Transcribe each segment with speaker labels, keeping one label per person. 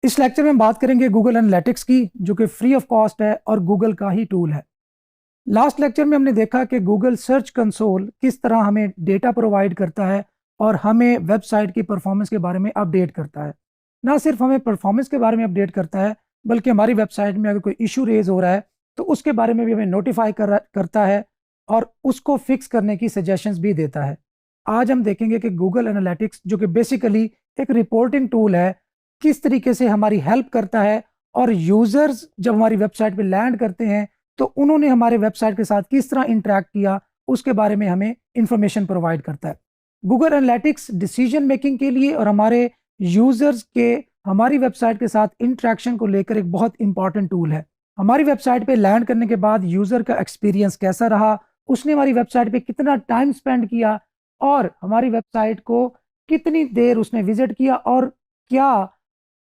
Speaker 1: इस लेक्चर में हम बात करेंगे गूगल एनालिटिक्स की, जो कि फ्री ऑफ कॉस्ट है और गूगल का ही टूल है। लास्ट लेक्चर में हमने देखा कि गूगल सर्च कंसोल किस तरह हमें डेटा प्रोवाइड करता है और हमें वेबसाइट की परफॉर्मेंस के बारे में अपडेट करता है। ना सिर्फ हमें परफॉर्मेंस के बारे में अपडेट करता है, बल्कि हमारी वेबसाइट में अगर कोई इशू रेज हो रहा है तो उसके बारे में भी हमें नोटिफाई करता है और उसको फिक्स करने की सजेशंस भी देता है। आज हम देखेंगे कि गूगल एनालिटिक्स, जो कि बेसिकली एक रिपोर्टिंग टूल है, किस तरीके से हमारी हेल्प करता है और यूजर्स जब हमारी वेबसाइट पे लैंड करते हैं तो उन्होंने हमारे वेबसाइट के साथ किस तरह इंटरेक्ट किया, उसके बारे में हमें इंफॉर्मेशन प्रोवाइड करता है। गूगल एनालिटिक्स डिसीजन मेकिंग के लिए और हमारे यूजर्स के हमारी वेबसाइट के साथ इंटरेक्शन को लेकर एक बहुत इंपॉर्टेंट टूल है। हमारी वेबसाइट पे लैंड करने के बाद यूजर का एक्सपीरियंस कैसा रहा, उसने हमारी वेबसाइट पे कितना टाइम स्पेंड किया और हमारी वेबसाइट को कितनी देर उसने विजिट किया और क्या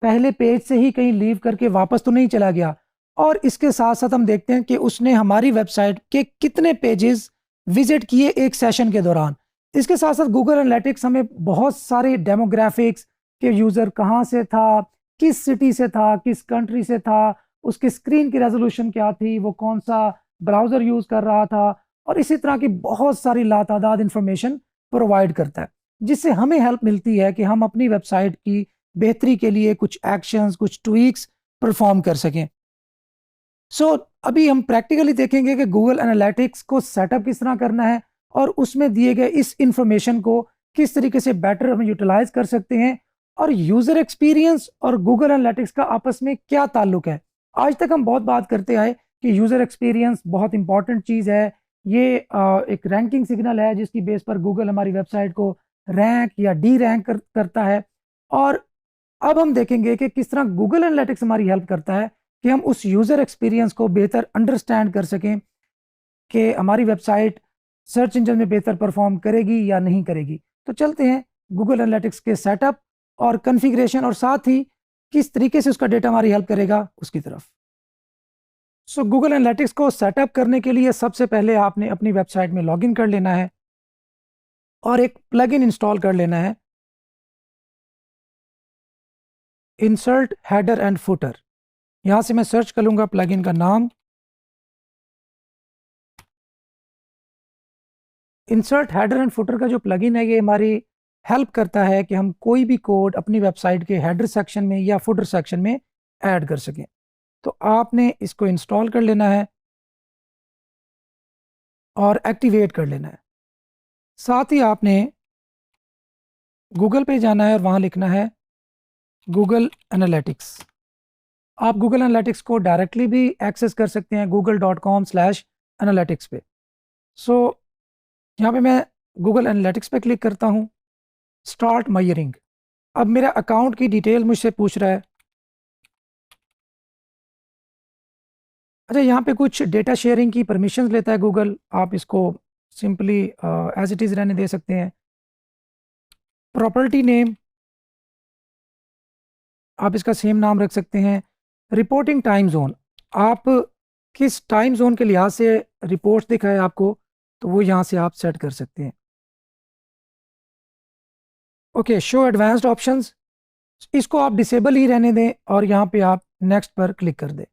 Speaker 1: पहले पेज से ही कहीं लीव करके वापस तो नहीं चला गया। और इसके साथ साथ हम देखते हैं कि उसने हमारी वेबसाइट के कितने पेजेस विजिट किए एक सेशन के दौरान। इसके साथ साथ गूगल एनालिटिक्स हमें बहुत सारे डेमोग्राफिक्स के यूज़र कहाँ से था, किस सिटी से था, किस कंट्री से था, उसकी स्क्रीन की रेजोल्यूशन क्या थी, वो कौन सा ब्राउज़र यूज़ कर रहा था, और इसी तरह की बहुत सारी लातादाद इंफॉर्मेशन प्रोवाइड करता है, जिससे हमें हेल्प मिलती है कि हम अपनी वेबसाइट की बेहतरी के लिए कुछ एक्शंस, कुछ ट्वीक्स परफॉर्म कर सकें। अभी हम प्रैक्टिकली देखेंगे कि गूगल एनालिटिक्स को सेटअप किस तरह करना है और उसमें दिए गए इस इंफॉर्मेशन को किस तरीके से बेटर हम यूटिलाइज कर सकते हैं और यूजर एक्सपीरियंस और गूगल एनालिटिक्स का आपस में क्या ताल्लुक है। आज तक हम बहुत बात करते आए कि यूजर एक्सपीरियंस बहुत इंपॉर्टेंट चीज़ है। ये एक रैंकिंग सिग्नल है जिसकी बेस पर गूगल हमारी वेबसाइट को रैंक या डी रैंक करता है। और अब हम देखेंगे कि किस तरह गूगल एनालिटिक्स हमारी हेल्प करता है कि हम उस यूज़र एक्सपीरियंस को बेहतर अंडरस्टैंड कर सकें कि हमारी वेबसाइट सर्च इंजन में बेहतर परफॉर्म करेगी या नहीं करेगी। तो चलते हैं गूगल एनालिटिक्स के सेटअप और कॉन्फ़िगरेशन और साथ ही किस तरीके से उसका डेटा हमारी हेल्प करेगा उसकी तरफ। गूगल एनालिटिक्स को सेटअप करने के लिए सबसे पहले आपने अपनी वेबसाइट में लॉगिन कर लेना है और एक प्लगइन इंस्टॉल कर लेना है, इंसर्ट हेडर एंड फुटर। यहाँ से मैं सर्च कर लूँगा प्लगइन का नाम, इंसर्ट हेडर एंड फुटर का जो प्लगइन है ये हमारी हेल्प करता है कि हम कोई भी कोड अपनी वेबसाइट के हेडर सेक्शन में या फुटर सेक्शन में ऐड कर सकें। तो आपने इसको इंस्टॉल कर लेना है और एक्टिवेट कर लेना है। साथ ही आपने गूगल पे जाना है और वहाँ लिखना है गूगल एनालिटिक्स। आप गूगल एनालिटिक्स को डायरेक्टली भी एक्सेस कर सकते हैं google.com/analytics पे। यहाँ पे मैं गूगल एनालिटिक्स पे क्लिक करता हूँ, स्टार्ट मयरिंग। अब मेरा अकाउंट की डिटेल मुझसे पूछ रहा है। अच्छा, यहाँ पे कुछ डेटा शेयरिंग की परमिशंस लेता है गूगल, आप इसको सिंपली एज इट इज़ रहने दे सकते हैं। प्रॉपर्टी नेम आप इसका सेम नाम रख सकते हैं। रिपोर्टिंग टाइम जोन, आप किस टाइम जोन के लिहाज से रिपोर्ट्स दिखाए आपको, तो वो यहाँ से आप सेट कर सकते हैं। ओके, शो एडवांस्ड ऑप्शंस, इसको आप डिसेबल ही रहने दें और यहाँ पे आप नेक्स्ट पर क्लिक कर दें।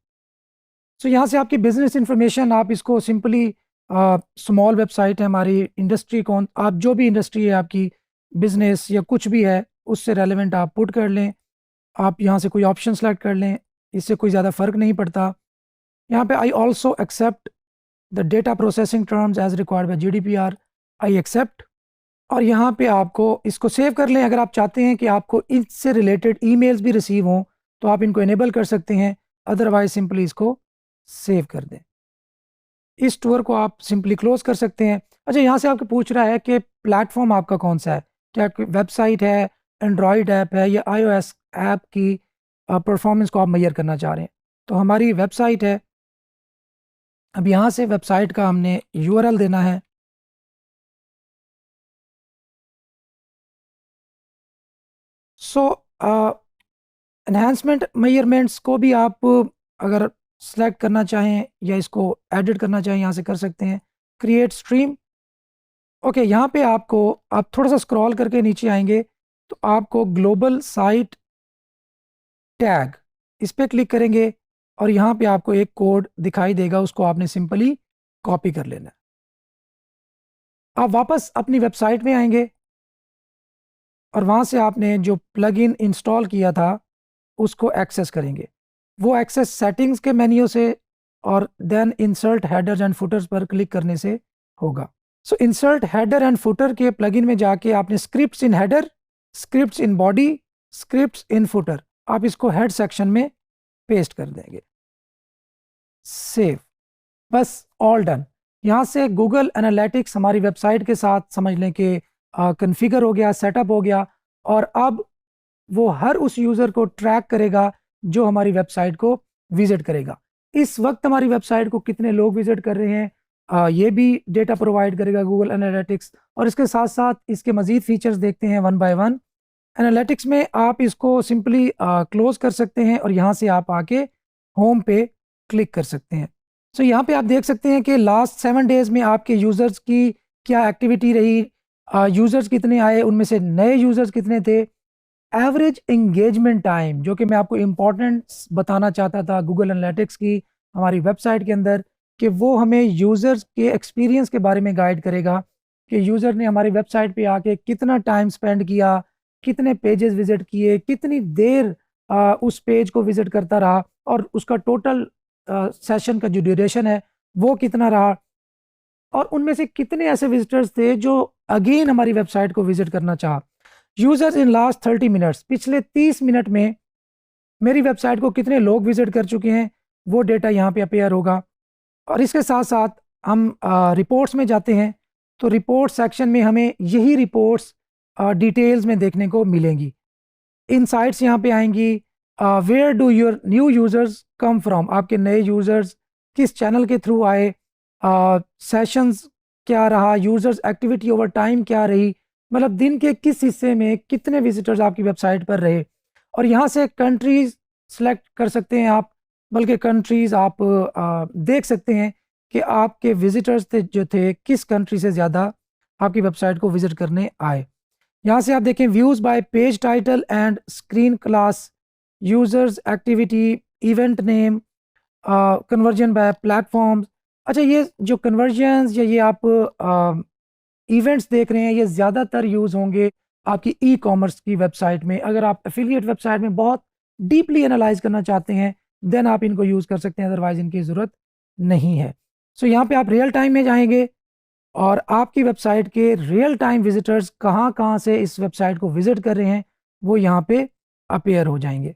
Speaker 1: यहाँ से आपकी बिजनेस इंफॉर्मेशन, आप इसको सिंपली स्मॉल वेबसाइट है हमारी, इंडस्ट्री कौन, आप जो भी इंडस्ट्री है आपकी, बिजनेस या कुछ भी है उससे रेलेवेंट आप पुट कर लें। आप यहाँ से कोई ऑप्शन सेलेक्ट कर लें, इससे कोई ज़्यादा फ़र्क नहीं पड़ता। यहाँ पे I also accept the data processing terms as required by GDPR, I accept. और यहाँ पे आपको इसको सेव कर लें। अगर आप चाहते हैं कि आपको इससे रिलेटेड ईमेल्स भी रिसीव हों तो आप इनको इनेबल कर सकते हैं, अदरवाइज सिंपली इसको सेव कर दें। इस टूर को आप सिंपली क्लोज कर सकते हैं। अच्छा, यहाँ से आपको पूछ रहा है कि प्लेटफॉर्म आपका कौन सा है, क्या वेबसाइट है, एंड्रॉयड ऐप है या iOS ऐप की परफॉर्मेंस को आप मेजर करना चाह रहे हैं। तो हमारी वेबसाइट है। अब यहाँ से वेबसाइट का हमने URL देना है। एनहांसमेंट मेजरमेंट्स को भी आप अगर सेलेक्ट करना चाहें या इसको एडिट करना चाहें, यहाँ से कर सकते हैं। क्रिएट स्ट्रीम, ओके, यहाँ पे आपको, आप थोड़ा सा स्क्रॉल करके नीचे आएंगे तो आपको ग्लोबल साइट टैग, इस पर क्लिक करेंगे और यहाँ पे आपको एक कोड दिखाई देगा, उसको आपने सिंपली कॉपी कर लेना है। आप वापस अपनी वेबसाइट में आएंगे और वहाँ से आपने जो प्लगइन इंस्टॉल किया था उसको एक्सेस करेंगे। वो एक्सेस सेटिंग्स के मेन्यू से और then insert headers and footers पर क्लिक करने से होगा। So insert header and footer के प्लगइन में जाके आपने scripts in header, scripts in body, scripts in footer, आप इसको हेड सेक्शन में पेस्ट कर देंगे। सेव, बस ऑल डन। यहाँ से गूगल एनालिटिक्स हमारी वेबसाइट के साथ समझ लें कि कन्फिगर हो गया, सेटअप हो गया, और अब वो हर उस यूज़र को ट्रैक करेगा जो हमारी वेबसाइट को विजिट करेगा। इस वक्त हमारी वेबसाइट को कितने लोग विजिट कर रहे हैं, ये भी डेटा प्रोवाइड करेगा गूगल एनालिटिक्स। और इसके साथ साथ इसके मज़ीद फीचर्स देखते हैं वन बाय वन। एनालिटिक्स में आप इसको सिंपली क्लोज कर सकते हैं और यहाँ से आप आके होम पे क्लिक कर सकते हैं। सो यहाँ पे आप देख सकते हैं कि लास्ट 7 डेज़ में आपके यूज़र्स की क्या एक्टिविटी रही, यूज़र्स कितने आए, उनमें से नए यूज़र्स कितने थे, एवरेज एंगेजमेंट टाइम, जो कि मैं आपको इम्पॉर्टेंट बताना चाहता था गूगल एनालिटिक्स की हमारी वेबसाइट के अंदर, कि वो हमें यूज़र्स के एक्सपीरियंस के बारे में गाइड करेगा कि यूज़र ने हमारी वेबसाइट पे आके कितना टाइम स्पेंड किया, कितने पेजेस विज़िट किए, कितनी देर उस पेज को विज़िट करता रहा, और उसका टोटल सेशन का जो ड्यूरेशन है वो कितना रहा, और उनमें से कितने ऐसे विजिटर्स थे जो अगेन हमारी वेबसाइट को विजिट करना चाहा। यूजर्स इन लास्ट 30 मिनट्स, पिछले 30 मिनट में मेरी वेबसाइट को कितने लोग विजिट कर चुके हैं, वो डेटा यहाँ पे अपेयर होगा। और इसके साथ साथ हम रिपोर्ट्स में जाते हैं, तो रिपोर्ट सेक्शन में हमें यही रिपोर्ट्स डिटेल्स में देखने को मिलेंगी। इनसाइट्स यहाँ पे आएंगी, where do your new users come from, आपके नए यूज़र्स किस चैनल के थ्रू आए, सेशंस क्या रहा, यूज़र्स एक्टिविटी ओवर टाइम क्या रही, मतलब दिन के किस हिस्से में कितने विजिटर्स आपकी वेबसाइट पर रहे। और यहाँ से कंट्रीज़ सेलेक्ट कर सकते हैं आप, बल्कि कंट्रीज़ आप देख सकते हैं कि आपके विजिटर्स जो थे किस कंट्री से ज़्यादा आपकी वेबसाइट को विज़िट करने आए। यहाँ से आप देखें views by page title and screen class, users activity, event name, conversion by platforms. अच्छा, ये जो कन्वर्जन्स या ये आप इवेंट्स देख रहे हैं, ये ज़्यादातर यूज़ होंगे आपकी ई कॉमर्स की वेबसाइट में। अगर आप एफिलिएट वेबसाइट में बहुत डीपली एनालाइज करना चाहते हैं देन आप इनको यूज़ कर सकते हैं, अदरवाइज़ इनकी ज़रूरत नहीं है। सो यहाँ पे आप रियल टाइम में जाएंगे और आपकी वेबसाइट के रियल टाइम विजिटर्स कहाँ कहाँ से इस वेबसाइट को विजिट कर रहे हैं वो यहाँ पे अपेयर हो जाएंगे।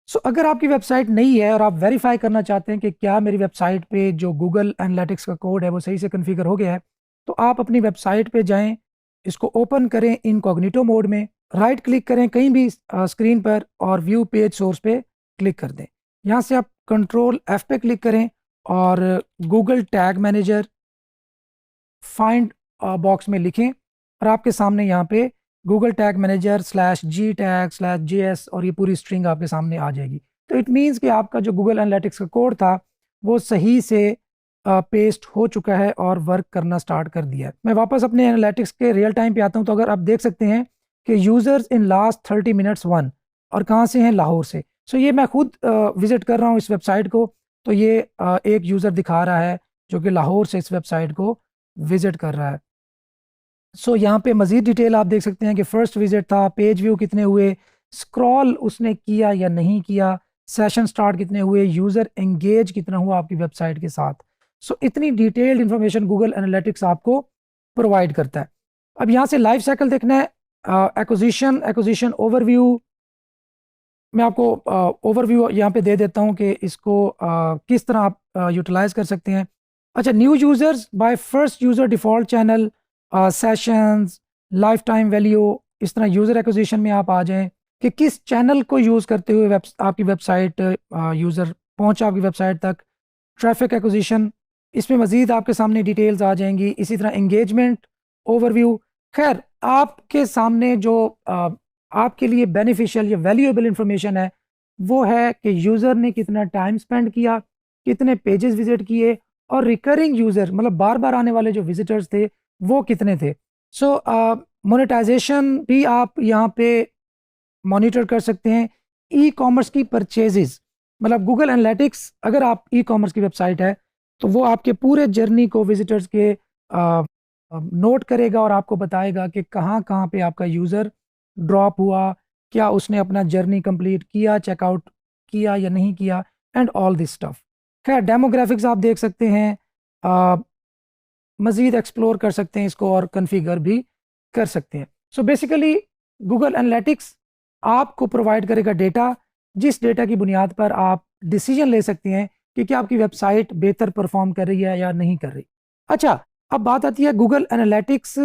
Speaker 1: सो अगर आपकी वेबसाइट नई है और आप वेरीफाई करना चाहते हैं कि क्या मेरी वेबसाइट पे जो गूगल एनालिटिक्स का कोड है वो सही से कन्फिगर हो गया है, तो आप अपनी वेबसाइट पे जाएं, इसको ओपन करें इनकॉग्निटो मोड में, राइट क्लिक करें कहीं भी स्क्रीन पर और व्यू पेज सोर्स पे क्लिक कर दें। यहाँ से आप कंट्रोल F पे क्लिक करें और Google tag manager find box में लिखें और आपके सामने यहाँ पे Google tag manager /G tag /JS और ये पूरी स्ट्रिंग आपके सामने आ जाएगी। तो इट मीन्स कि आपका जो गूगल एनालिटिक्स का कोड था वो सही से पेस्ट हो चुका है और वर्क करना स्टार्ट कर दिया है। मैं वापस अपने एनालिटिक्स के रियल टाइम पे आता हूँ, तो अगर आप देख सकते हैं कि यूज़र्स इन लास्ट 30 मिनट्स 1, और कहाँ से हैं, लाहौर से। सो ये मैं खुद विज़िट कर रहा हूँ इस वेबसाइट को, तो ये एक यूज़र दिखा रहा है जो कि लाहौर से इस वेबसाइट को विज़िट कर रहा है। सो यहाँ पे मज़ीद डिटेल आप देख सकते हैं कि फ़र्स्ट विज़िट था, पेज व्यू कितने हुए, स्क्रॉल उसने किया या नहीं किया, सेशन स्टार्ट कितने हुए, यूज़र एंगेज कितना हुआ आपकी वेबसाइट के साथ। सो इतनी डिटेल्ड इन्फॉर्मेशन गूगल एनालिटिक्स आपको प्रोवाइड करता है। अब यहाँ से लाइफ साइकिल देखना है, एक्विजिशन ओवरव्यू, मैं आपको ओवरव्यू यहाँ पे दे देता हूँ कि इसको किस तरह आप यूटिलाइज़ कर सकते हैं। अच्छा, new users by first user default channel, sessions, life time value, इस तरह यूज़र एक्विजिशन में आप आ जाएं कि किस चैनल को यूज़ करते हुए आपकी वेबसाइट यूज़र पहुंचा आपकी वेबसाइट तक, ट्रैफिक एक्विजिशन, इसमें मज़ीद आपके सामने डिटेल्स आ जाएंगी। इसी तरह इंगेजमेंट ओवरव्यू। खैर, आपके सामने जो आपके लिए बेनिफिशियल या वैल्यूएबल इंफॉर्मेशन है वो है कि यूज़र ने कितना टाइम स्पेंड किया, कितने पेजेस विजिट किए, और रिकरिंग यूज़र मतलब बार बार आने वाले जो विजिटर्स थे वो कितने थे। सो मोनेटाइजेशन भी आप यहाँ पे मॉनिटर कर सकते हैं ई कॉमर्स की परचेजेस, मतलब गूगल एनालिटिक्स अगर आप ई कॉमर्स की वेबसाइट है तो वो आपके पूरे जर्नी को विजिटर्स के नोट करेगा और आपको बताएगा कि कहाँ कहाँ पे आपका यूज़र ड्रॉप हुआ, क्या उसने अपना जर्नी कंप्लीट किया, चेकआउट किया या नहीं किया, एंड ऑल दिस स्टफ। खैर डेमोग्राफिक्स आप देख सकते हैं, मज़ीद एक्सप्लोर कर सकते हैं इसको और कन्फिगर भी कर सकते हैं। सो बेसिकली गूगल एनालिटिक्स आपको प्रोवाइड करेगा डेटा, जिस डेटा की बुनियाद पर आप डिसीजन ले सकते हैं कि क्या आपकी वेबसाइट बेहतर परफॉर्म कर रही है या नहीं कर रही। अच्छा, अब बात आती है गूगल एनालिटिक्स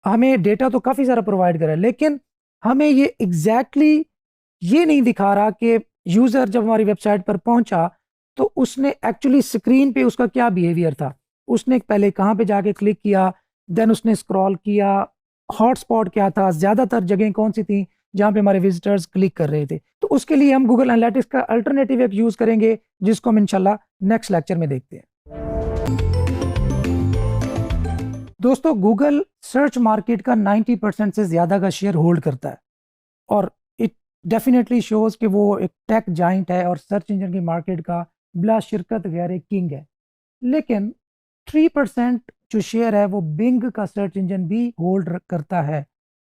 Speaker 1: हमें डेटा तो काफ़ी सारा प्रोवाइड कर रहा है, लेकिन हमें ये एग्जैक्टली ये नहीं दिखा रहा कि यूज़र जब हमारी वेबसाइट पर पहुंचा तो उसने एक्चुअली स्क्रीन पे उसका क्या बिहेवियर था। उसने पहले कहाँ पे जाके क्लिक किया, देन उसने स्क्रॉल किया, हॉटस्पॉट क्या था, ज़्यादातर जगह कौन सी थी जहाँ पे हमारे विजिटर्स क्लिक कर रहे थे। तो उसके लिए हम गूगल एनालिटिक्स का अल्टरनेटिव एक यूज़ करेंगे, जिसको हम इंशाल्लाह नेक्स्ट लेक्चर में देखते हैं। दोस्तों, गूगल सर्च मार्केट का 90% से ज़्यादा का शेयर होल्ड करता है और इट डेफिनेटली शोज़ कि वो एक टेक जाइंट है और सर्च इंजन की मार्केट का बिला शिरकत गैर एक किंग है। लेकिन 3% जो शेयर है वो बिंग का सर्च इंजन भी होल्ड करता है।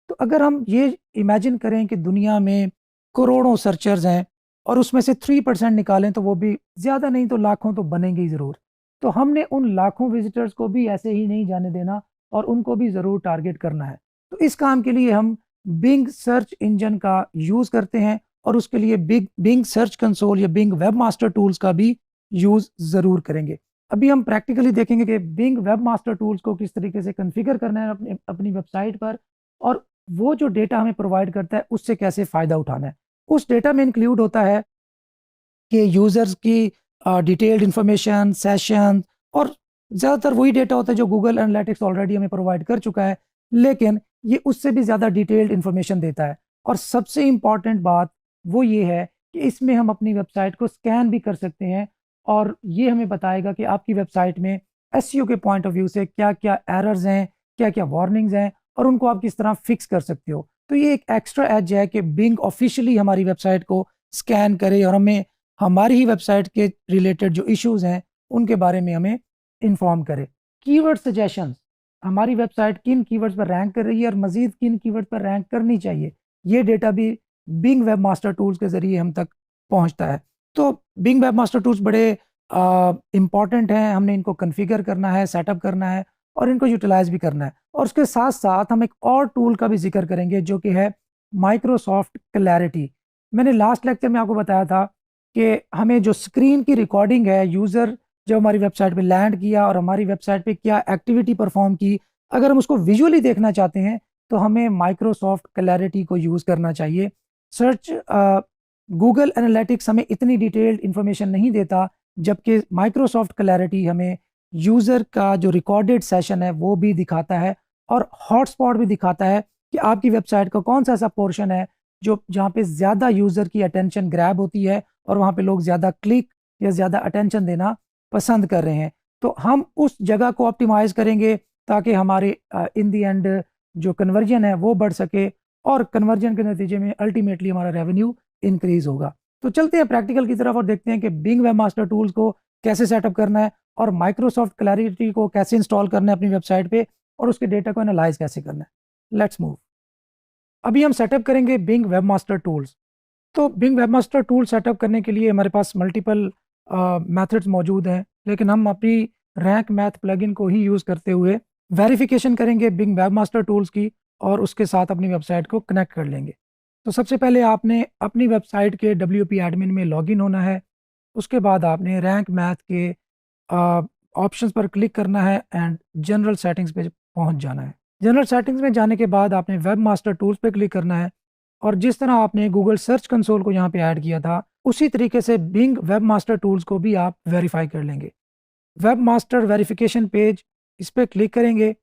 Speaker 1: तो अगर हम ये इमेजिन करें कि दुनिया में करोड़ों सर्चर्स हैं और उसमें से 3% निकालें तो वो भी ज़्यादा नहीं तो लाखों तो बनेंगे ही ज़रूर। तो हमने उन लाखों विजिटर्स को भी ऐसे ही नहीं जाने देना और उनको भी ज़रूर टारगेट करना है। तो इस काम के लिए हम बिंग सर्च इंजन का यूज़ करते हैं और उसके लिए बिंग सर्च कंसोल या बिंग वेब मास्टर टूल्स का भी यूज़ ज़रूर करेंगे। अभी हम प्रैक्टिकली देखेंगे कि बिंग वेब मास्टर टूल्स को किस तरीके से कॉन्फ़िगर करना है अपनी वेबसाइट पर, और वो जो डेटा हमें प्रोवाइड करता है उससे कैसे फ़ायदा उठाना है। उस डेटा में इंक्लूड होता है कि यूज़र्स की डिटेल्ड इंफॉर्मेशन, सेशन, और ज़्यादातर वही डेटा होता है जो गूगल एनालिटिक्स ऑलरेडी हमें प्रोवाइड कर चुका है, लेकिन ये उससे भी ज़्यादा डिटेल्ड इंफॉर्मेशन देता है। और सबसे इम्पॉर्टेंट बात वो ये है कि इसमें हम अपनी वेबसाइट को स्कैन भी कर सकते हैं और ये हमें बताएगा कि आपकी वेबसाइट में एसईओ के पॉइंट ऑफ व्यू से क्या-क्या एरर्स हैं, क्या-क्या वार्निंग्स हैं और उनको आप किस तरह फिक्स कर सकते हो। तो ये एक एक्स्ट्रा एज है कि बिंग ऑफिशियली हमारी वेबसाइट को स्कैन करे और हमें हमारी ही वेबसाइट के रिलेटेड जो इश्यूज़ हैं उनके बारे में हमें इन्फॉर्म करे। कीवर्ड सजेशंस, हमारी वेबसाइट किन कीवर्ड्स पर रैंक कर रही है और मज़ीद किन कीवर्ड पर रैंक करनी चाहिए, ये डेटा भी बिंग वेब मास्टर टूल्स के ज़रिए हम तक पहुंचता है। तो बिंग वेब मास्टर टूल्स बड़े इम्पॉर्टेंट हैं, हमने इनको कॉन्फ़िगर करना है, सेटअप करना है और इनको यूटिलाइज़ भी करना है। और उसके साथ-साथ हम एक और टूल का भी ज़िक्र करेंगे जो कि है माइक्रोसॉफ्ट क्लैरिटी। मैंने लास्ट लेक्चर में आपको बताया था कि हमें जो स्क्रीन की रिकॉर्डिंग है, यूज़र जब हमारी वेबसाइट पे लैंड किया और हमारी वेबसाइट पे क्या एक्टिविटी परफॉर्म की, अगर हम उसको विजुअली देखना चाहते हैं तो हमें माइक्रोसॉफ्ट क्लैरिटी को यूज़ करना चाहिए। सर्च गूगल एनालिटिक्स हमें इतनी डिटेल्ड इंफॉर्मेशन नहीं देता, जबकि माइक्रोसॉफ्ट क्लैरिटी हमें यूज़र का जो रिकॉर्डेड सेशन है वो भी दिखाता है और हॉटस्पॉट भी दिखाता है कि आपकी वेबसाइट का कौन सा ऐसा पोर्शन है जो जहाँ पे ज़्यादा यूज़र की अटेंशन ग्रैब होती है और वहाँ पे लोग ज़्यादा क्लिक या ज़्यादा अटेंशन देना पसंद कर रहे हैं। तो हम उस जगह को ऑप्टिमाइज़ करेंगे ताकि हमारे इन द एंड जो कन्वर्जन है वो बढ़ सके और कन्वर्जन के नतीजे में अल्टीमेटली हमारा रेवेन्यू इंक्रीज़ होगा। तो चलते हैं प्रैक्टिकल की तरफ और देखते हैं कि बिंग वेब मास्टर टूल्स को कैसे सेटअप करना है और माइक्रोसॉफ्ट क्लैरिटी को कैसे इंस्टॉल करना है अपनी वेबसाइट पे और उसके डेटा को एनालाइज कैसे करना है। Let's move. अभी हम सेटअप करेंगे बिंग वेब मास्टर टूल्स। तो Bing web master tool setup करने के लिए हमारे पास मल्टीपल मेथड्स मौजूद हैं, लेकिन हम अपनी रैंक मैथ प्लगइन को ही यूज़ करते हुए वेरिफिकेशन करेंगे बिंग वेब मास्टर टूल्स की और उसके साथ अपनी वेबसाइट को कनेक्ट कर लेंगे। तो सबसे पहले आपने अपनी वेबसाइट के WP एडमिन में लॉगिन होना है। उसके बाद आपने रैंक मैथ के ऑप्शंस पर क्लिक करना है एंड जनरल सेटिंग्स पे पहुंच जाना है। जनरल सेटिंग्स में जाने के बाद आपने वेब मास्टर टूल्स पे क्लिक करना है और जिस तरह आपने गूगल सर्च कंसोल को यहाँ पे ऐड किया था उसी तरीके से बिंग वेब मास्टर टूल्स को भी आप वेरीफाई कर लेंगे। वेब मास्टर वेरिफिकेशन पेज, इस पर क्लिक करेंगे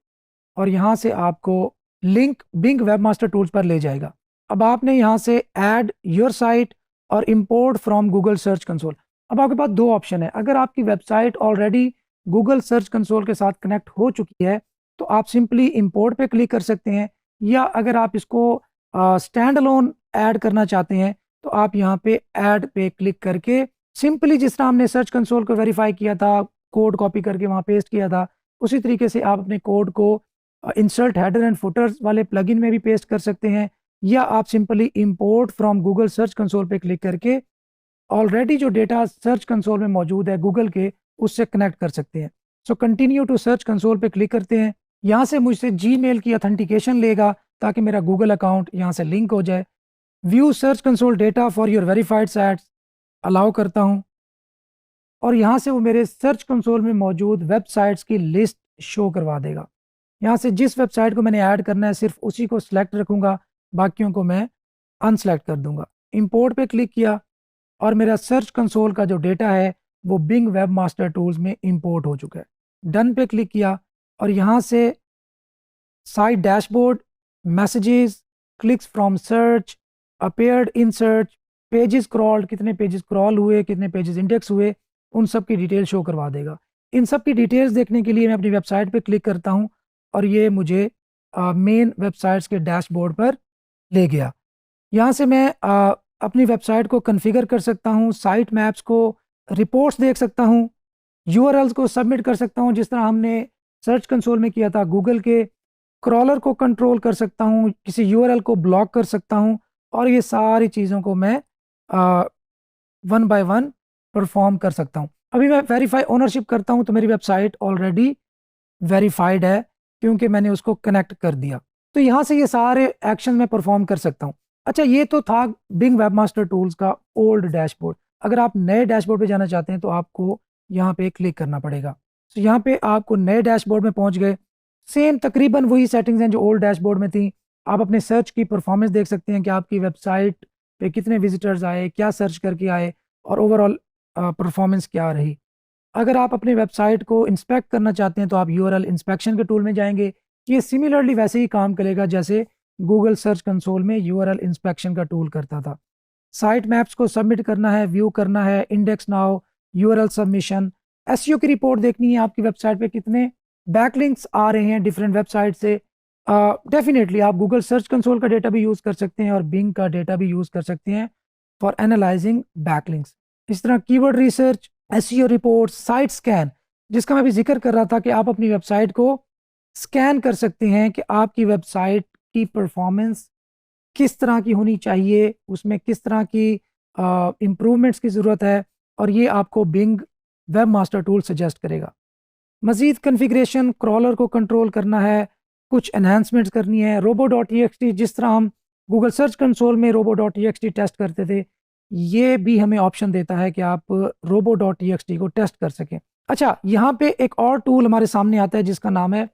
Speaker 1: और यहाँ से आपको link Bing web master tools पर ले जाएगा। अब आपने यहाँ से ऐड योर साइट और import from Google search console. अब आपके पास दो ऑप्शन है। अगर आपकी website already Google search console के साथ कनेक्ट हो चुकी है तो आप सिंपली इंपोर्ट पे क्लिक कर सकते हैं, या अगर आप इसको स्टैंड अलोन ऐड करना चाहते हैं तो आप यहाँ पे ऐड पे क्लिक करके सिंपली जिस तरह हमने सर्च कंसोल को वेरीफाई किया था, कोड कॉपी करके वहाँ पेस्ट किया था, उसी तरीके से आप अपने कोड को इंसर्ट हेडर एंड फुटर्स वाले प्लगइन में भी पेस्ट कर सकते हैं, या आप simply import from Google search console पे क्लिक करके ऑलरेडी जो डेटा सर्च कंसोल में मौजूद है गूगल के, उससे कनेक्ट कर सकते हैं। So continue to search console पे क्लिक करते हैं। यहाँ से मुझसे जीमेल की ऑथेंटिकेशन लेगा ताकि मेरा गूगल अकाउंट यहाँ से लिंक हो जाए। View search console data for your verified sites allow करता हूँ, और यहाँ से वो मेरे सर्च कंसोल में मौजूद वेबसाइट्स की लिस्ट शो करवा देगा। यहाँ से जिस वेबसाइट को मैंने ऐड करना है सिर्फ उसी को सिलेक्ट रखूँगा, बाकियों को मैं अनसेलेक्ट कर दूंगा। इंपोर्ट पे क्लिक किया और मेरा सर्च कंसोल का जो डेटा है वो बिंग वेब मास्टर टूल्स में इंपोर्ट हो चुका है। डन पे क्लिक किया और यहाँ से site dashboard, messages, clicks from search, appeared in search, pages crawled, कितने पेजेस क्रॉल हुए, कितने पेजेस इंडेक्स हुए, उन सब की डिटेल शो करवा देगा। इन सब की डिटेल्स देखने के लिए मैं अपनी वेबसाइट पे क्लिक करता हूँ और ये मुझे मेन वेबसाइट्स के डैशबोर्ड पर ले गया। यहाँ से मैं अपनी वेबसाइट को कॉन्फ़िगर कर सकता हूँ, साइट मैप्स को, रिपोर्ट्स देख सकता हूँ, यूआरएल्स को सबमिट कर सकता हूँ जिस तरह हमने सर्च कंसोल में किया था गूगल के, क्रॉलर को कंट्रोल कर सकता हूँ, किसी यूआरएल को ब्लॉक कर सकता हूँ, और ये सारी चीज़ों को मैं वन बाय वन परफॉर्म कर सकता हूँ। अभी मैं वेरीफाई ओनरशिप करता हूँ तो मेरी वेबसाइट ऑलरेडी वेरीफाइड है क्योंकि मैंने उसको कनेक्ट कर दिया। तो यहाँ से ये सारे एक्शन मैं परफॉर्म कर सकता हूँ। अच्छा, ये तो था बिंग वेबमास्टर टूल्स का ओल्ड डैशबोर्ड। अगर आप नए डैशबोर्ड पे जाना चाहते हैं तो आपको यहाँ पे क्लिक करना पड़ेगा। तो यहाँ पे आपको नए डैशबोर्ड में पहुँच गए। सेम तकरीबन वही सेटिंग्स हैं जो ओल्ड डैशबोर्ड में थी। आप अपने सर्च की परफॉर्मेंस देख सकते हैं कि आपकी वेबसाइट पे कितने विजिटर्स आए, क्या सर्च करके आए, और ओवरऑल परफॉर्मेंस क्या रही। अगर आप अपनी वेबसाइट को इंस्पेक्ट करना चाहते हैं तो आप यूआरएल इंस्पेक्शन के टूल में जाएंगे। ये सिमिलरली वैसे ही काम करेगा जैसे गूगल सर्च कंसोल में यूआरएल इंस्पेक्शन का टूल करता था। साइट मैप्स को सबमिट करना है, व्यू करना है, index now, URL submission, SEO की रिपोर्ट देखनी है, आपकी वेबसाइट पे कितने बैकलिंक्स आ रहे हैं डिफरेंट वेबसाइट से। डेफिनेटली आप गूगल सर्च कंसोल का डेटा भी यूज़ कर सकते हैं और बिंग का डेटा भी यूज़ कर सकते हैं फॉर एनालाइजिंग बैकलिंक्स। इस तरह keyword research, SEO report, site scan, जिसका मैं भी जिक्र कर रहा था कि आप अपनी वेबसाइट को स्कैन कर सकते हैं कि आपकी वेबसाइट की परफॉर्मेंस किस तरह की होनी चाहिए, उसमें किस तरह की इम्प्रूवमेंट्स की ज़रूरत है, और ये आपको Bing web master tool suggest करेगा। मज़ीद कन्फिग्रेशन, क्रॉलर को कंट्रोल करना है, कुछ एनहांसमेंट्स करनी है, robo.txt, जिस तरह हम गूगल सर्च कंसोल में robo.txt टेस्ट करते थे, ये भी हमें ऑप्शन देता है कि आप robo.txt को टेस्ट कर सकें। अच्छा, यहाँ पे एक और टूल हमारे सामने आता है जिसका नाम है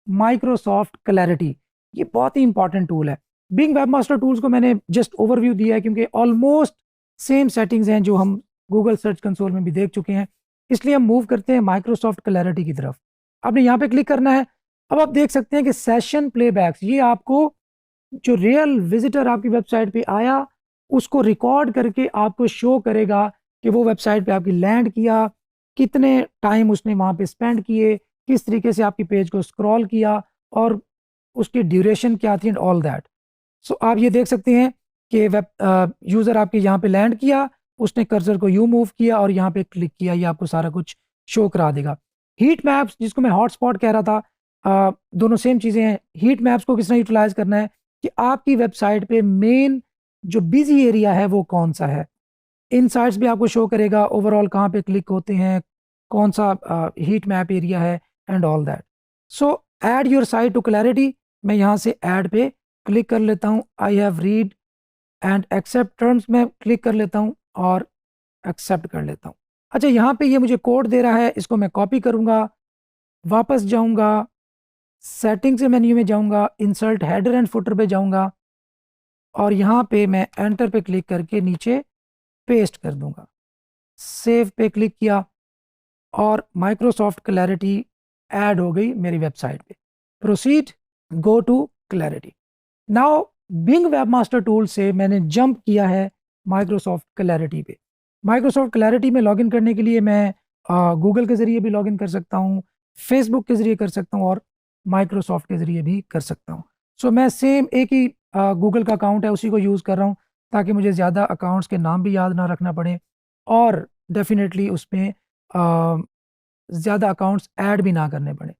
Speaker 1: माइक्रोसॉफ्ट क्लैरिटी। ये बहुत ही इंपॉर्टेंट टूल है। बिंग वेबमास्टर टूल्स को मैंने जस्ट ओवरव्यू दिया है क्योंकि ऑलमोस्ट सेम सेटिंग्स हैं जो हम गूगल सर्च कंसोल में भी देख चुके हैं, इसलिए हम मूव करते हैं माइक्रोसॉफ्ट क्लैरिटी की तरफ। आपने यहाँ पे क्लिक करना है। अब आप देख सकते हैं कि सेशन प्लेबैक्स, ये आपको जो रियल विजिटर आपकी वेबसाइट पे आया उसको रिकॉर्ड करके आपको शो करेगा कि वो वेबसाइट पे आपकी लैंड किया, कितने टाइम उसने वहाँ पे स्पेंड किए, किस तरीके से आपकी पेज को स्क्रॉल किया, और उसकी ड्यूरेशन क्या थी, एंड ऑल दैट। सो आप ये देख सकते हैं कि वेब यूज़र आपके यहाँ पे लैंड किया, उसने कर्सर को यू मूव किया और यहाँ पे क्लिक किया, ये आपको सारा कुछ शो करा देगा। हीट मैप्स, जिसको मैं हॉटस्पॉट कह रहा था, दोनों सेम चीज़ें हैं। हीट मैप्स को किस तरह यूटिलाइज करना है कि आपकी वेबसाइट पे मेन जो बिजी एरिया है वो कौन सा है, इनसाइट्स भी आपको शो करेगा, ओवरऑल कहाँ पे क्लिक होते हैं, कौन सा हीट मैप एरिया है, and all that. So add your site to Clarity, मैं यहाँ से ऐड पे क्लिक कर लेता हूँ। I have read and accept terms में क्लिक कर लेता हूँ और एक्सेप्ट कर लेता हूँ। अच्छा, यहाँ पे ये मुझे कोड दे रहा है, इसको मैं कॉपी करूँगा, वापस जाऊँगा, सेटिंग से मेन्यू में जाऊँगा, इंसर्ट हेडर एंड फुटर पे जाऊँगा, और यहाँ पे मैं एंटर पे क्लिक करके नीचे पेस्ट कर दूँगा। सेव पे क्लिक किया और माइक्रोसॉफ्ट क्लैरिटी ऐड हो गई मेरी वेबसाइट पे। Proceed, go to Clarity. Now Bing webmaster tool से मैंने जंप किया है माइक्रोसॉफ्ट क्लैरिटी पे। माइक्रोसॉफ्ट क्लैरिटी में लॉगिन करने के लिए मैं गूगल के ज़रिए भी लॉगिन कर सकता हूँ, फेसबुक के ज़रिए कर सकता हूँ, और माइक्रोसॉफ्ट के ज़रिए भी कर सकता हूँ। सो मैं सेम एक ही गूगल का अकाउंट है उसी को यूज़ कर रहा हूँ। ताकि मुझे ज़्यादा अकाउंट्स के नाम भी याद ना रखना पड़े, और डेफिनेटली उसमें ज़्यादा अकाउंट्स ऐड भी ना करने पड़े।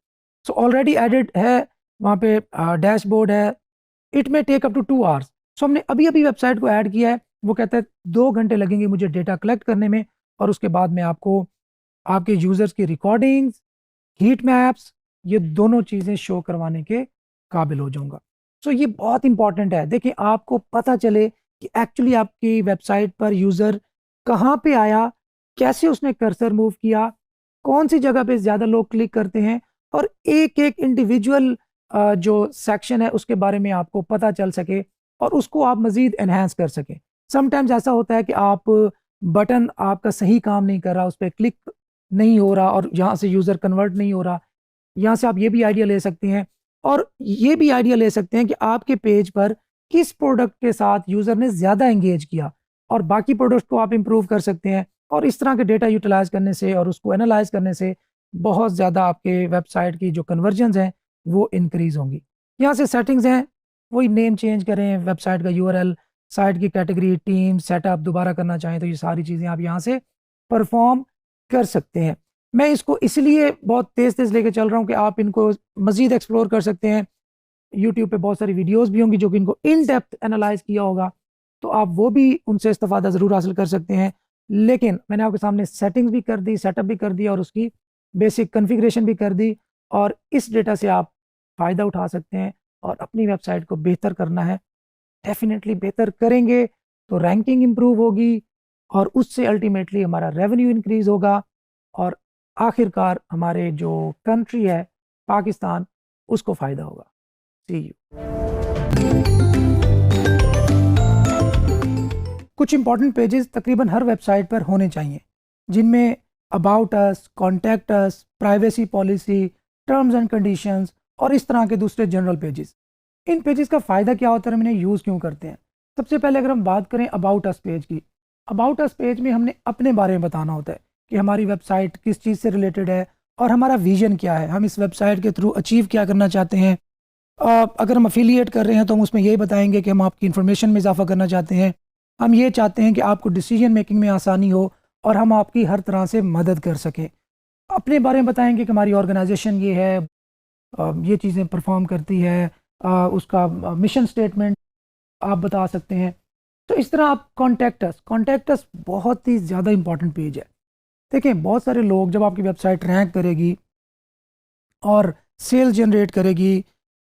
Speaker 1: सो ऑलरेडी एडिड है, वहाँ पे डैशबोर्ड है, it may take up to 2 hours. So हमने अभी अभी वेबसाइट को ऐड किया है, वो कहता है 2 घंटे लगेंगे मुझे डेटा कलेक्ट करने में, और उसके बाद मैं आपको आपके यूज़र्स की रिकॉर्डिंग्स, हीट मैप्स, ये दोनों चीज़ें शो करवाने के काबिल हो जाऊँगा। सो ये बहुत इंपॉर्टेंट है। देखिए, आपको पता चले कि एक्चुअली आपकी वेबसाइट पर यूज़र कहाँ पे आया, कैसे उसने कर्सर मूव किया, कौन-सी जगह पे ज़्यादा लोग क्लिक करते हैं, और एक-एक इंडिविजुअल जो सेक्शन है उसके बारे में आपको पता चल सके और उसको आप मज़ीद एनहांस कर सकें। समटाइम्स ऐसा होता है कि आप बटन आपका सही काम नहीं कर रहा, उस पे क्लिक नहीं हो रहा और यहाँ से यूज़र कन्वर्ट नहीं हो रहा। यहाँ से आप ये भी आइडिया ले सकते हैं, और ये भी आइडिया ले सकते हैं कि आपके पेज पर किस प्रोडक्ट के साथ यूज़र ने ज़्यादा एंगेज किया, और बाकी प्रोडक्ट को आप इम्प्रूव कर सकते हैं। और इस तरह के डेटा यूटिलाइज़ करने से और उसको एनालाइज़ करने से बहुत ज़्यादा आपके वेबसाइट की जो कन्वर्जन्स हैं वो इंक्रीज़ होंगी। यहाँ से सेटिंग्स हैं, वही नेम चेंज करें, वेबसाइट का यूआरएल, साइट की कैटेगरी, टीम, सेटअप दोबारा करना चाहें तो ये सारी चीज़ें आप यहाँ से परफ़ॉर्म कर सकते हैं। मैं इसको इसलिए बहुत तेज़-तेज़ लेके चल रहा हूँ कि आप इनको मज़ीद एक्सप्लोर कर सकते हैं। यूट्यूब पे बहुत सारी वीडियोज़ भी होंगी जो कि इनको इन डेप्थ एनालाइज़ किया होगा, तो आप वो भी उनसे इस्तिफ़ादा ज़रूर हासिल कर सकते हैं। लेकिन मैंने आपके सामने सेटिंग्स भी कर दी, सेटअप भी कर दिया और उसकी बेसिक कॉन्फ़िगरेशन भी कर दी, और इस डेटा से आप फ़ायदा उठा सकते हैं और अपनी वेबसाइट को बेहतर करना है। डेफ़िनिटली बेहतर करेंगे तो रैंकिंग इम्प्रूव होगी, और उससे अल्टीमेटली हमारा रेवेन्यू इंक्रीज़ होगा, और आखिरकार हमारे जो कंट्री है पाकिस्तान, उसको फ़ायदा होगा। सी यू। कुछ इंपॉर्टेंट पेजेस तकरीबन हर वेबसाइट पर होने चाहिए, जिनमें about us, contact us, privacy policy, terms and conditions और इस तरह के दूसरे जनरल पेजेस। इन पेजेस का फ़ायदा क्या होता है, हम इन्हें यूज़ क्यों करते हैं? सबसे पहले अगर हम बात करें अबाउट अस पेज की, अबाउट अस पेज में हमने अपने बारे में बताना होता है कि हमारी वेबसाइट किस चीज़ से रिलेटेड है और हमारा विजन क्या है, हम इस वेबसाइट के थ्रू अचीव क्या करना चाहते हैं। अगर हम अफिलिएट कर रहे हैं तो हम उसमें यही बताएंगे कि हम आपकी इन्फॉर्मेशन में इजाफा करना चाहते हैं, हम ये चाहते हैं कि आपको डिसीजन मेकिंग में आसानी हो और हम आपकी हर तरह से मदद कर सकें। अपने बारे में बताएंगे कि हमारी ऑर्गेनाइजेशन ये है, ये चीज़ें परफॉर्म करती है, उसका मिशन स्टेटमेंट आप बता सकते हैं। तो इस तरह आप कॉन्टैक्ट अस बहुत ही ज़्यादा इंपॉर्टेंट पेज है। देखें, बहुत सारे लोग, जब आपकी वेबसाइट रैंक करेगी और सेल्स जनरेट करेगी,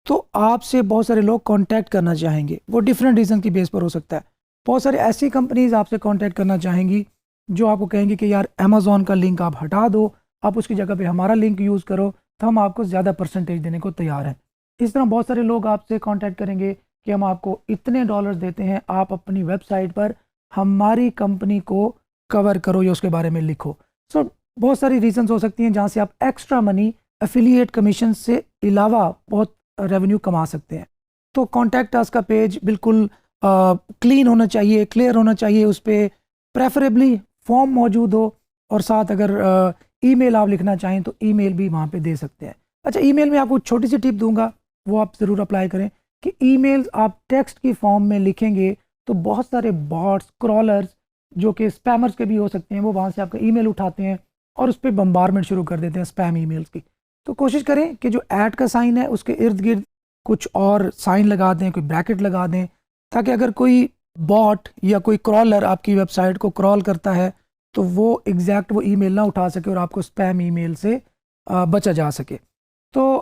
Speaker 1: तो आपसे बहुत सारे लोग कांटेक्ट करना चाहेंगे। वो डिफरेंट रीज़न की बेस पर हो सकता है। बहुत सारी ऐसी कंपनीज आपसे कांटेक्ट करना चाहेंगी जो आपको कहेंगे कि यार अमेज़ॉन का लिंक आप हटा दो, आप उसकी जगह पे हमारा लिंक यूज़ करो, तो हम आपको ज़्यादा परसेंटेज देने को तैयार हैं। इस तरह बहुत सारे लोग आपसे कांटेक्ट करेंगे कि हम आपको इतने डॉलर्स देते हैं, आप अपनी वेबसाइट पर हमारी कंपनी को कवर करो या उसके बारे में लिखो। सो बहुत सारी रीजंस हो सकती हैं जहाँ से आप एक्स्ट्रा मनी एफिलिएट कमीशन से अलावा बहुत रेवेन्यू कमा सकते हैं। तो कॉन्टैक्ट अस का पेज बिल्कुल क्लीन होना चाहिए, क्लियर होना चाहिए, उस पर प्रेफरेबली फॉर्म मौजूद हो, और साथ अगर ईमेल आप लिखना चाहें तो ईमेल भी वहाँ पे दे सकते हैं। अच्छा, ईमेल में आपको छोटी सी टिप दूंगा, वो आप ज़रूर अप्लाई करें कि ईमेल्स आप टेक्स्ट की फॉर्म में लिखेंगे तो बहुत सारे बॉट्स, क्रॉलर्स जो कि स्पैमर्स के भी हो सकते हैं, वो वहाँ से आपका ईमेल उठाते हैं और उस पर बम्बारमेंट शुरू कर देते हैं स्पैम ईमेल्स की। तो कोशिश करें कि जो ऐड का साइन है उसके इर्द गिर्द कुछ और साइन लगा दें, कोई ब्रैकेट लगा दें, ताकि अगर कोई बॉट या कोई क्रॉलर आपकी वेबसाइट को क्रॉल करता है तो वो एग्जैक्ट वो ईमेल ना उठा सके और आपको स्पैम ईमेल से बचा जा सके। तो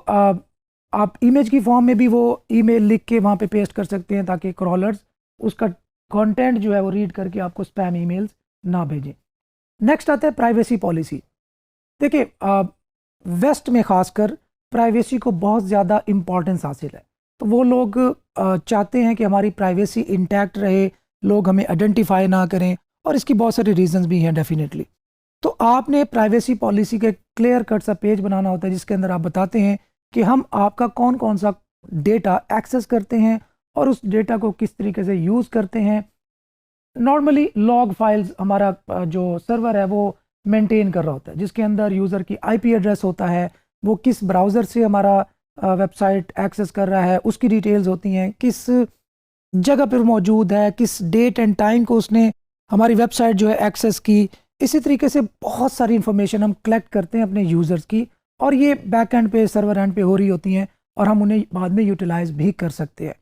Speaker 1: आप इमेज की फॉर्म में भी वो ईमेल लिख के वहाँ पे पेस्ट कर सकते हैं ताकि क्रॉलर्स उसका कंटेंट जो है वो रीड करके आपको स्पैम ईमेल्स ना भेजें। नेक्स्ट आता है प्राइवेसी पॉलिसी। देखिए, वेस्ट में ख़ासकर प्राइवेसी को बहुत ज़्यादा इम्पोर्टेंस हासिल है, तो वो लोग चाहते हैं कि हमारी प्राइवेसी इंटैक्ट रहे, लोग हमें आइडेंटिफाई ना करें, और इसकी बहुत सारी रीजंस भी हैं डेफिनेटली। तो आपने प्राइवेसी पॉलिसी के क्लियर कट सा पेज बनाना होता है जिसके अंदर आप बताते हैं कि हम आपका कौन कौन सा डेटा एक्सेस करते हैं और उस डेटा को किस तरीके से यूज़ करते हैं। नॉर्मली लॉग फाइल्स हमारा जो सर्वर है वो मेंटेन कर रहा होता है, जिसके अंदर यूज़र की आईपी एड्रेस होता है, वो किस ब्राउज़र से हमारा वेबसाइट एक्सेस कर रहा है उसकी डिटेल्स होती हैं, किस जगह पर मौजूद है, किस डेट एंड टाइम को उसने हमारी वेबसाइट जो है एक्सेस की। इसी तरीके से बहुत सारी इंफॉर्मेशन हम कलेक्ट करते हैं अपने यूज़र्स की, और ये बैक एंड पे, सर्वर एंड पे हो रही होती हैं, और हम उन्हें बाद में यूटिलाइज भी कर सकते हैं।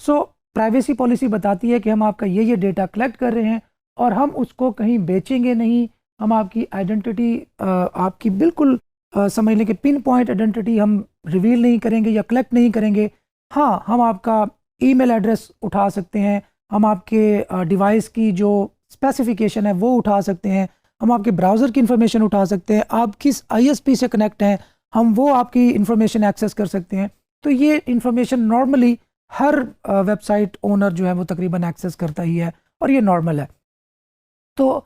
Speaker 1: सो प्राइवेसी पॉलिसी बताती है कि हम आपका ये डेटा कलेक्ट कर रहे हैं और हम उसको कहीं बेचेंगे नहीं। हम आपकी आइडेंटिटी, आपकी बिल्कुल समझ लें कि पिन पॉइंट आइडेंटिटी हम रिवील नहीं करेंगे या कलेक्ट नहीं करेंगे। हाँ, हम आपका ईमेल एड्रेस उठा सकते हैं, हम आपके डिवाइस की जो स्पेसिफिकेशन है वो उठा सकते हैं, हम आपके ब्राउज़र की इंफॉर्मेशन उठा सकते हैं, आप किस आईएसपी से कनेक्ट हैं हम वो आपकी इंफॉर्मेशन एक्सेस कर सकते हैं। तो ये इंफॉर्मेशन नॉर्मली हर वेबसाइट ओनर जो है वो तकरीबन एक्सेस करता ही है, और ये नॉर्मल है। तो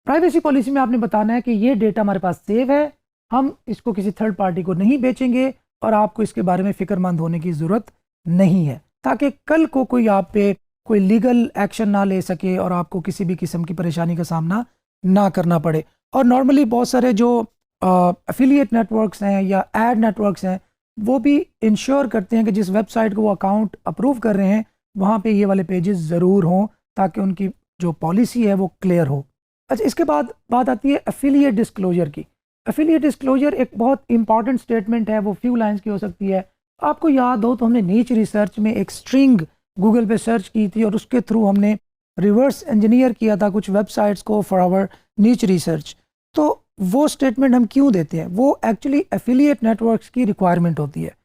Speaker 1: प्राइवेसी पॉलिसी में आपने बताना है कि ये डेटा हमारे पास सेव है, हम इसको किसी थर्ड पार्टी को नहीं बेचेंगे, और आपको इसके बारे में फ़िक्रमंद होने की ज़रूरत नहीं है, ताकि कल को कोई आप पे कोई लीगल एक्शन ना ले सके और आपको किसी भी किस्म की परेशानी का सामना ना करना पड़े। और नॉर्मली बहुत सारे जो एफिलिएट नेटवर्क्स हैं या एड नेटवर्क्स हैं, वो भी इंश्योर करते हैं कि जिस वेबसाइट को वो अकाउंट अप्रूव कर रहे हैं वहाँ पे ये वाले पेजेस ज़रूर हों, ताकि उनकी जो पॉलिसी है वो क्लियर हो। अच्छा, इसके बाद बात आती है एफिलिएट डिस्क्लोजर की। एफिलिएट डिस्क्लोजर एक बहुत इंपॉर्टेंट स्टेटमेंट है, वो फ्यू लाइंस की हो सकती है। आपको याद हो तो हमने नीच रिसर्च में एक स्ट्रिंग गूगल पे सर्च की थी, और उसके थ्रू हमने रिवर्स इंजीनियर किया था कुछ वेबसाइट्स को फॉर आवर नीच रिसर्च। तो वो स्टेटमेंट हम क्यों देते हैं? वो एक्चुअली एफिलिएट नेटवर्क्स की रिक्वायरमेंट होती है।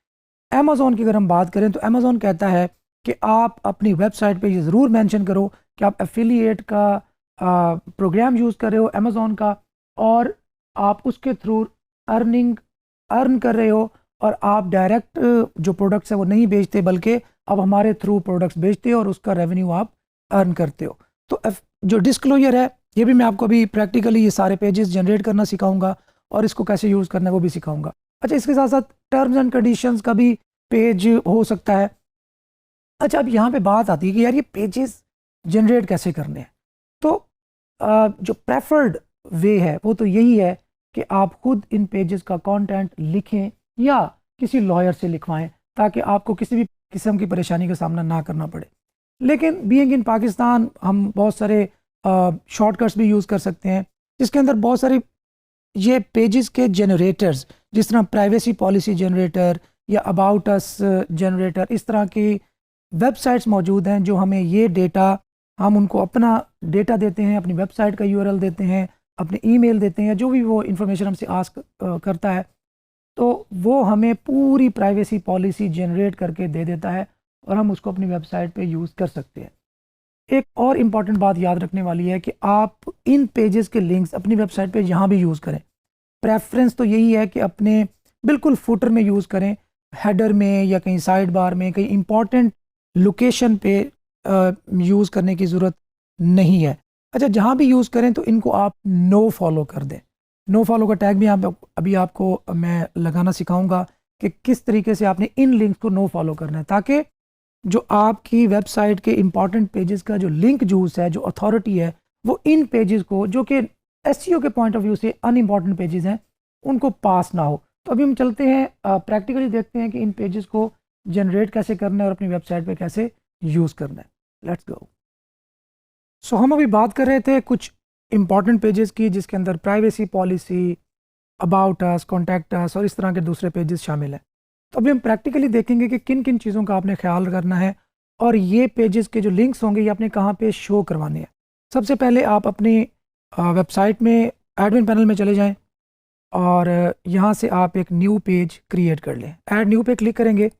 Speaker 1: अमेज़ॉन की अगर हम बात करें तो अमेज़ॉन कहता है कि आप अपनी वेबसाइट पे ये ज़रूर मेंशन करो कि आप एफिलिएट का प्रोग्राम यूज़ कर रहे हो अमेज़ॉन का, और आप उसके थ्रू अर्न कर रहे हो, और आप डायरेक्ट जो प्रोडक्ट्स है वो नहीं बेचते, बल्कि आप हमारे थ्रू प्रोडक्ट्स बेचते हो और उसका रेवेन्यू आप अर्न करते हो। तो जो डिस्क्लोजर है, ये भी मैं आपको अभी प्रैक्टिकली ये सारे पेजेस जनरेट करना सिखाऊंगा, और इसको कैसे यूज़ करना है वो भी सिखाऊंगा। अच्छा, इसके साथ साथ टर्म्स एंड कंडीशंस का भी पेज हो सकता है। अच्छा, अब यहाँ पे बात आती है कि यार ये पेजेस जनरेट कैसे करने हैं। तो जो प्रेफर्ड वे है वो तो यही है कि आप खुद इन पेजेस का कंटेंट लिखें या किसी लॉयर से लिखवाएं, ताकि आपको किसी भी किस्म की परेशानी का सामना ना करना पड़े। लेकिन बीइंग इन पाकिस्तान हम बहुत सारे शॉर्टकट्स भी यूज़ कर सकते हैं, जिसके अंदर बहुत सारी ये पेजेस के जनरेटर्स, जिस तरह प्राइवेसी पॉलिसी जनरेटर या अबाउट अस जनरेटर, इस तरह की वेबसाइट्स मौजूद हैं जो हमें ये डेटा, हम उनको अपना डेटा देते हैं, अपनी वेबसाइट का यूआरएल देते हैं, अपने ईमेल देते हैं, जो भी वो इन्फॉर्मेशन हमसे आस्क करता है, तो वो हमें पूरी प्राइवेसी पॉलिसी जनरेट करके दे देता है, और हम उसको अपनी वेबसाइट पे यूज़ कर सकते हैं। एक और इम्पॉर्टेंट बात याद रखने वाली है कि आप इन पेजेस के लिंक्स अपनी वेबसाइट पे यहाँ भी यूज़ करें। प्रेफरेंस तो यही है कि अपने बिल्कुल फुटर में यूज़ करें, हेडर में या कहीं साइड बार में, कहीं इंपॉर्टेंट लोकेशन पे यूज़ करने की ज़रूरत नहीं है। अच्छा, जहाँ भी यूज़ करें तो इनको आप नो फॉलो कर दें। नो फॉलो का टैग भी अभी आपको मैं लगाना सिखाऊंगा कि किस तरीके से आपने इन लिंक्स को नो फॉलो करना है, ताकि जो आपकी वेबसाइट के इंपॉर्टेंट पेजेस का जो लिंक जूस है, जो अथॉरिटी है, वो इन पेजेस को, जो कि एसईओ के पॉइंट ऑफ व्यू से अनइम्पॉर्टेंट पेजेस हैं, उनको पास ना हो। तो अभी हम चलते हैं प्रैक्टिकली देखते हैं कि इन पेजेस को जनरेट कैसे करना है और अपनी वेबसाइट पे कैसे यूज़ करना है। Let's go. सो हम अभी बात कर रहे थे कुछ इंपॉर्टेंट पेजेस की, जिसके अंदर privacy policy, about us, contact us और इस तरह के दूसरे पेजेस शामिल हैं। तो अभी हम प्रैक्टिकली देखेंगे कि किन किन चीज़ों का आपने ख्याल करना है, और ये पेजेस के जो लिंक्स होंगे ये आपने कहाँ पे शो करवाने हैं। सबसे पहले आप अपनी वेबसाइट में एडमिन पैनल में चले जाएं, और यहाँ से आप एक न्यू पेज क्रिएट कर लें। ऐड न्यू पे क्लिक करेंगे।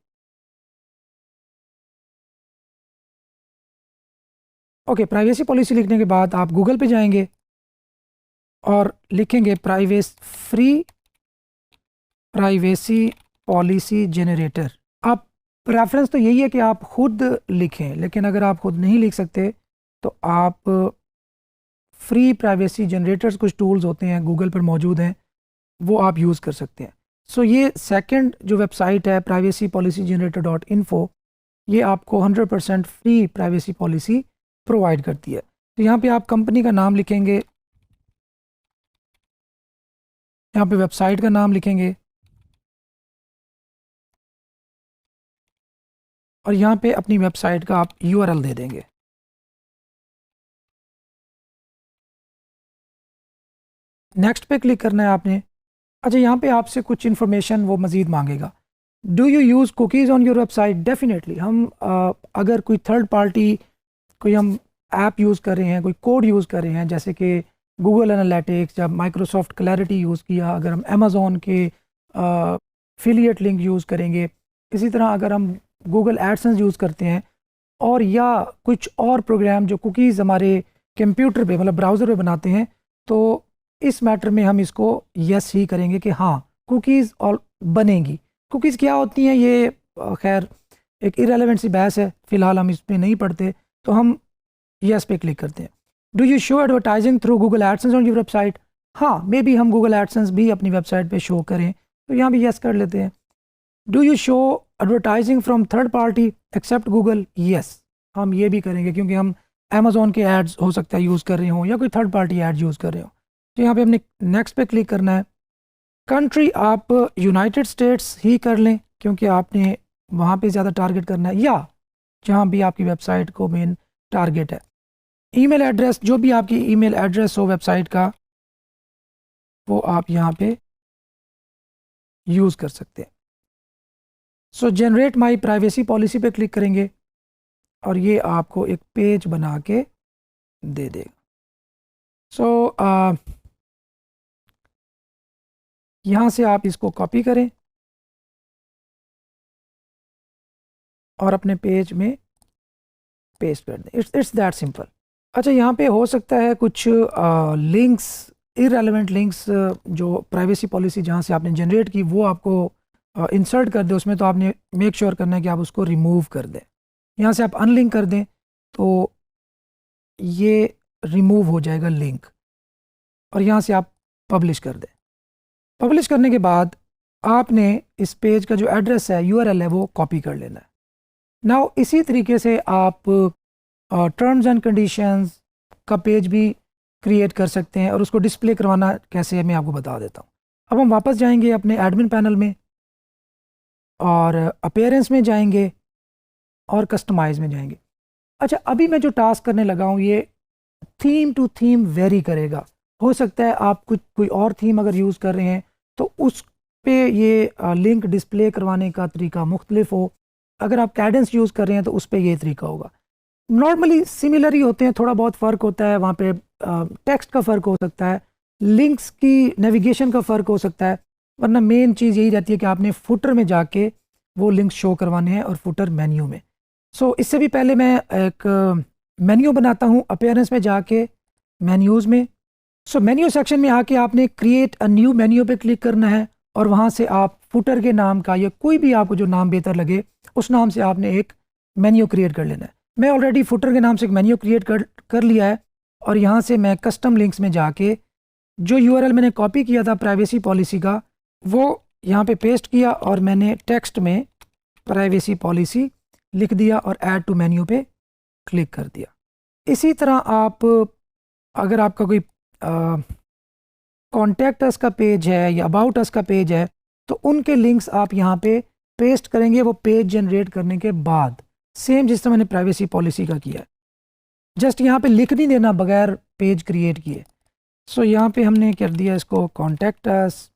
Speaker 1: ओके, प्राइवेसी पॉलिसी लिखने के बाद आप गूगल पे जाएंगे और लिखेंगे प्राइवेसी पॉलिसी जनरेटर। आप रेफरेंस तो यही है कि आप खुद लिखें, लेकिन अगर आप खुद नहीं लिख सकते तो आप फ्री प्राइवेसी जनरेटर्स कुछ टूल्स होते हैं गूगल पर मौजूद हैं, वो आप यूज़ कर सकते हैं। सो ये सेकंड जो वेबसाइट है प्राइवेसी पॉलिसी जनरेटर .info, ये आपको 100% फ्री प्राइवेसी पॉलिसी प्रोवाइड करती है। तो यहाँ पे आप कंपनी का नाम लिखेंगे, यहाँ पे वेबसाइट का नाम लिखेंगे, और यहाँ पे अपनी वेबसाइट का आप URL दे देंगे। नेक्स्ट पे क्लिक करना है आपने। अच्छा, यहाँ पे आपसे कुछ इन्फॉर्मेशन वो मज़ीद मांगेगा। Do you use cookies on your website? Definitely हम अगर कोई थर्ड पार्टी कोई हम ऐप यूज़ कर रहे हैं, कोई कोड यूज़ कर रहे हैं, जैसे कि गूगल एनालिटिक्स या माइक्रोसॉफ्ट क्लैरिटी यूज़ किया, अगर हम अमेज़ॉन के एफिलिएट लिंक यूज़ करेंगे, इसी तरह अगर हम गूगल एडसेंस यूज़ करते हैं, और या कुछ और प्रोग्राम जो कुकीज़ हमारे कंप्यूटर पे मतलब ब्राउज़र पे बनाते हैं, तो इस मैटर में हम इसको यस ही करेंगे कि हाँ कुकीज़ और बनेंगी। कुकीज़ क्या होती हैं ये खैर एक इरेलेवेंट सी बहस है, फ़िलहाल हम इस पर नहीं पढ़ते, तो हम यस पे क्लिक करते हैं। Do you show advertising through Google AdSense on your website? हाँ, मे बी हम गूगल एडसेंस भी अपनी वेबसाइट पे शो करें, तो यहाँ भी यस कर लेते हैं। Do you show advertising from third party except Google? Yes, हम ये भी करेंगे क्योंकि हम अमेज़ॉन के एड्स हो सकता है यूज़ कर रहे हों या कोई थर्ड पार्टी एड यूज़ कर रहे हो। तो यहाँ पे हमने नेक्स्ट पे क्लिक करना है। कंट्री आप यूनाइटेड स्टेट्स ही कर लें क्योंकि आपने वहाँ पे ज़्यादा टारगेट करना है, या जहाँ भी आपकी वेबसाइट को मेन टारगेट है। ईमेल एड्रेस, जो भी आपकी ईमेल एड्रेस हो वेबसाइट का, वो आप यहाँ पे यूज़ कर सकते हैं। सो जनरेट माई प्राइवेसी पॉलिसी पे क्लिक करेंगे और ये आपको एक पेज बना के दे देगा। सो यहाँ से आप इसको कॉपी करें और अपने पेज में पेस्ट कर दें। It's that simple. अच्छा, यहाँ पे हो सकता है कुछ लिंक्स, इररेलेवेंट लिंक्स जो प्राइवेसी पॉलिसी जहाँ से आपने जनरेट की वो आपको इंसर्ट कर दे उसमें, तो आपने मेक श्योर करना है कि आप उसको रिमूव कर दें। यहाँ से आप अनलिंक कर दें तो ये रिमूव हो जाएगा लिंक, और यहाँ से आप पब्लिश कर दें। पब्लिश करने के बाद आपने इस पेज का जो एड्रेस है, URL है, वो कॉपी कर लेना है। नाउ इसी तरीके से आप टर्म्स एंड कंडीशंस का पेज भी क्रिएट कर सकते हैं, और उसको डिस्प्ले करवाना कैसे है मैं आपको बता देता हूँ। अब हम वापस जाएंगे अपने एडमिन पैनल में और अपीयरेंस में जाएंगे और कस्टमाइज में जाएंगे। अच्छा, अभी मैं जो टास्क करने लगा हूँ ये थीम टू थीम वेरी करेगा। हो सकता है आप कोई और थीम अगर यूज़ कर रहे हैं तो उस पे ये लिंक डिस्प्ले करवाने का तरीका मुख्तलिफ हो। अगर आप कैडेंस यूज़ कर रहे हैं तो उस पर ये तरीका होगा। नॉर्मली सिमिलर ही होते हैं, थोड़ा बहुत फ़र्क होता है, वहाँ पे टेक्स्ट का फ़र्क हो सकता है, लिंक्स की नेविगेशन का फ़र्क हो सकता है, वरना मेन चीज़ यही रहती है कि आपने फुटर में जाके वो लिंक्स शो करवाने हैं और फुटर मेन्यू में। सो इससे भी पहले मैं एक मेन्यू बनाता हूँ अपीयरेंस में जाके मेन्यूज़ में। सो मेन्यू सेक्शन में आके आपने क्रिएट अ न्यू मेन्यू पे क्लिक करना है, और वहाँ से आप फुटर के नाम का या कोई भी आपको जो नाम बेहतर लगे उस नाम से आपने एक मेन्यू क्रिएट कर लेना है। मैं ऑलरेडी फुटर के नाम से एक मेन्यू क्रिएट कर लिया है, और यहाँ से मैं कस्टम लिंक्स में जाके जो URL मैंने कॉपी किया था प्राइवेसी पॉलिसी का वो यहाँ पे पेस्ट किया, और मैंने टेक्स्ट में प्राइवेसी पॉलिसी लिख दिया और ऐड टू मेन्यू पे क्लिक कर दिया। इसी तरह आप अगर आपका कोई कॉन्टैक्ट अस का पेज है या अबाउट अस का पेज है तो उनके लिंक्स आप यहाँ पे पेस्ट करेंगे वो पेज जनरेट करने के बाद, सेम जिस तरह मैंने प्राइवेसी पॉलिसी का किया है। जस्ट यहाँ पे लिख नहीं देना बगैर पेज क्रिएट किए। सो यहाँ पे हमने कर दिया इसको contact us,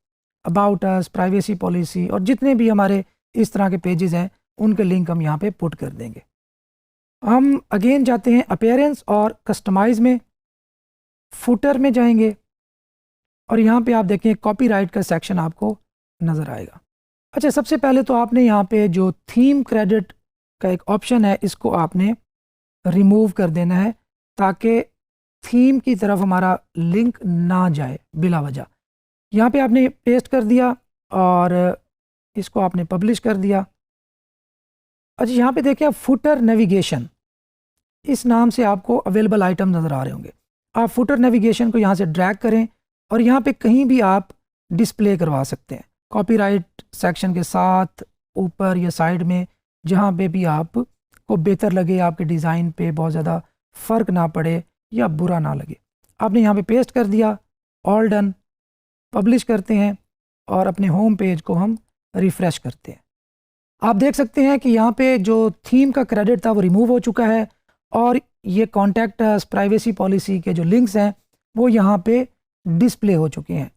Speaker 1: about us, privacy policy, और जितने भी हमारे इस तरह के पेजेस हैं उनके लिंक हम यहाँ पे पुट कर देंगे। हम अगेन जाते हैं अपीयरेंस और कस्टमाइज में, फुटर में जाएंगे और यहाँ पे आप देखें कॉपीराइट का सेक्शन आपको नज़र आएगा। अच्छा, सबसे पहले तो आपने यहाँ पे जो थीम क्रेडिट का एक ऑप्शन है इसको आपने रिमूव कर देना है ताकि थीम की तरफ हमारा लिंक ना जाए बिला वजह। यहाँ पे आपने पेस्ट कर दिया और इसको आपने पब्लिश कर दिया। अच्छा, यहाँ पे देखिए आप फुटर नेविगेशन इस नाम से आपको अवेलेबल आइटम नज़र आ रहे होंगे। आप फुटर नेविगेशन को यहाँ से ड्रैग करें और यहाँ पे कहीं भी आप डिस्प्ले करवा सकते हैं, कॉपीराइट सेक्शन के साथ ऊपर या साइड में, जहाँ पे भी आपको बेहतर लगे, आपके डिज़ाइन पे बहुत ज़्यादा फ़र्क ना पड़े या बुरा ना लगे। आपने यहाँ पे पेस्ट कर दिया, ऑल डन, पब्लिश करते हैं और अपने होम पेज को हम रिफ़्रेश करते हैं। आप देख सकते हैं कि यहाँ पे जो थीम का क्रेडिट था वो रिमूव हो चुका है और ये कॉन्टैक्ट अस प्राइवेसी पॉलिसी के जो लिंक्स हैं वो यहाँ पे डिस्प्ले हो चुके हैं।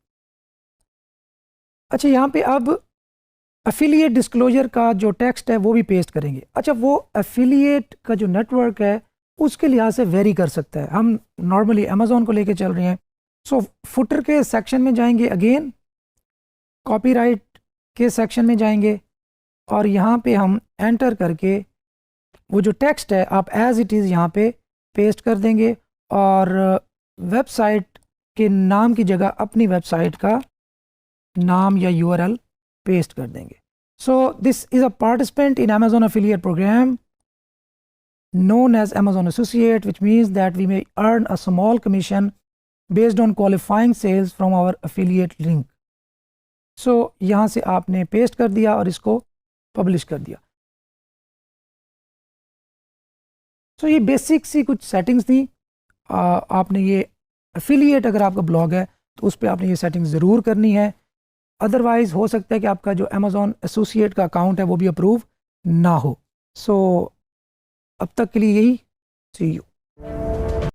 Speaker 1: अच्छा, यहाँ पे अब एफिलिएट डिस्क्लोजर का जो टेक्स्ट है वो भी पेस्ट करेंगे। अच्छा, वो एफिलिएट का जो नेटवर्क है उसके लिहाज से वेरी कर सकता है। हम नॉर्मली अमेज़ॉन को लेके चल रहे हैं। सो फुटर के सेक्शन में जाएंगे, अगेन कॉपीराइट के सेक्शन में जाएंगे और यहाँ पे हम एंटर करके वो जो टेक्स्ट है आप एज इट इज़ यहाँ पे पेस्ट कर देंगे और वेबसाइट के नाम की जगह अपनी वेबसाइट का नाम या यूआरएल पेस्ट कर देंगे। So this is a participant in Amazon affiliate program known as Amazon Associate, which means that we may earn a small commission based on qualifying sales from our affiliate link. So यहाँ से आपने paste कर दिया और इसको publish कर दिया। So ये बेसिक सी कुछ सेटिंग्स थी। आपने ये एफिलिएट, अगर आपका ब्लॉग है तो उस पर आपने ये सेटिंग ज़रूर करनी है, अदरवाइज़ हो सकता है कि आपका जो Amazon एसोसिएट का अकाउंट है वो भी अप्रूव ना हो। सो अब तक के लिए यही, सी यू।